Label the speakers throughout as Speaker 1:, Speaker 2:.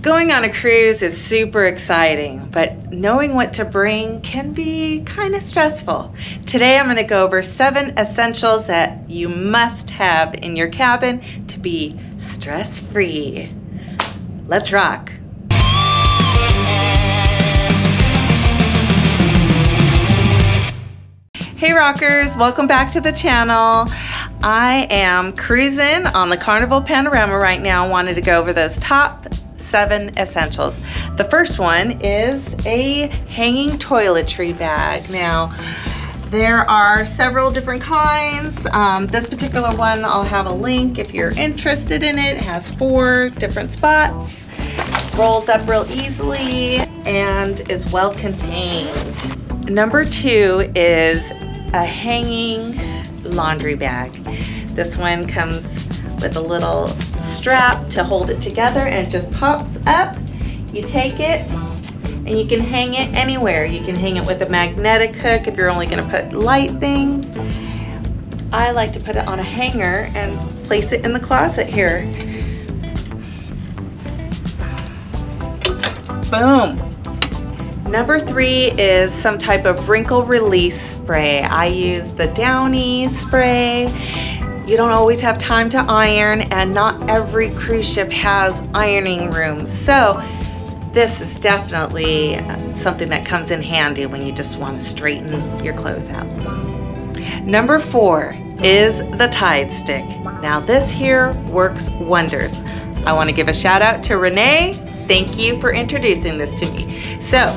Speaker 1: Going on a cruise is super exciting, but knowing what to bring can be kind of stressful. Today I'm going to go over 7 essentials that you must have in your cabin to be stress-free. Let's rock. Hey rockers, welcome back to the channel. I am cruising on the Carnival Panorama right now. Wanted to go over those top 7 essentials. The first one is a hanging toiletry bag. Now, there are several different kinds. This particular one, I'll have a link if you're interested in it. It has 4 different spots, rolls up real easily, and is well contained. Number 2 is a hanging laundry bag. This one comes with a little strap to hold it together and it just pops up. You take it and you can hang it anywhere. You can hang it with a magnetic hook if you're only going to put light things. I like to put it on a hanger and place it in the closet here. Boom. Number 3 is some type of wrinkle release spray. I use the Downy spray. You don't always have time to iron, and not every cruise ship has ironing rooms. So this is definitely something that comes in handy when you just want to straighten your clothes out. Number 4 is the Tide Stick. Now this here works wonders. I want to give a shout out to Renee. Thank you for introducing this to me. So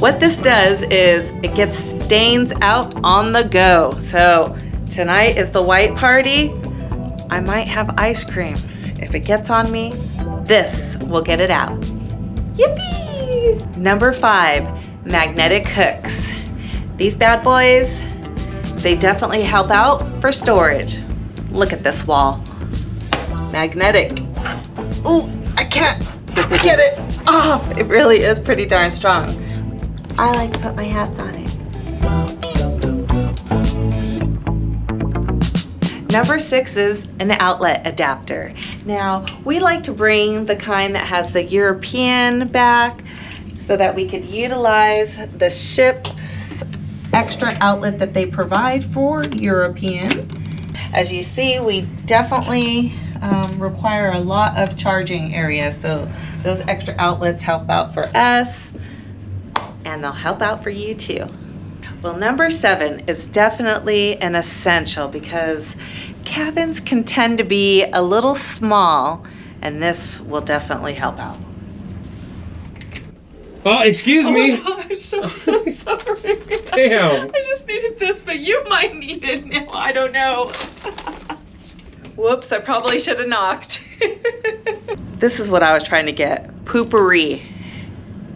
Speaker 1: what this does is it gets stains out on the go. So tonight is the white party. I might have ice cream. If it gets on me, this will get it out. Yippee! Number 5, magnetic hooks. These bad boys, they definitely help out for storage. Look at this wall. Magnetic. Ooh, I can't get it off. It really is pretty darn strong. I like to put my hats on it. Number 6 is an outlet adapter. Now, we like to bring the kind that has the European back so that we could utilize the ship's extra outlet that they provide for European. As you see, we definitely require a lot of charging areas, so those extra outlets help out for us, and they'll help out for you too. Well, number 7 is definitely an essential because cabins can tend to be a little small, and this will definitely help out.
Speaker 2: Oh, excuse me.
Speaker 1: Oh my gosh, I'm so sorry.
Speaker 2: Damn.
Speaker 1: I just needed this, but you might need it now. I don't know. Whoops, I probably should have knocked. This is what I was trying to get. Poopery.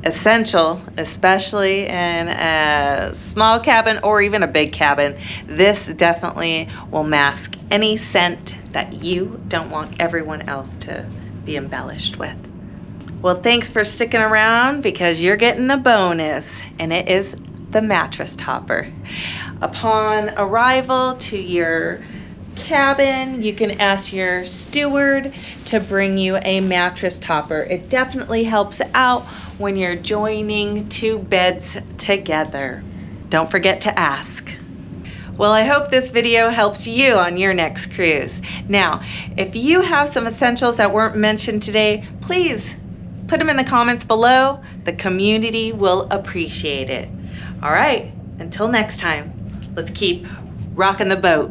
Speaker 1: Essential, especially in a small cabin or even a big cabin. This definitely will mask any scent that you don't want everyone else to be embellished with. Well, thanks for sticking around because you're getting the bonus, and it is the mattress topper. Upon arrival to your cabin, you can ask your steward to bring you a mattress topper. It definitely helps out when you're joining 2 beds together. Don't forget to ask. Well, I hope this video helps you on your next cruise. Now, if you have some essentials that weren't mentioned today, please put them in the comments below. The community will appreciate it. All right, until next time, let's keep rocking the boat.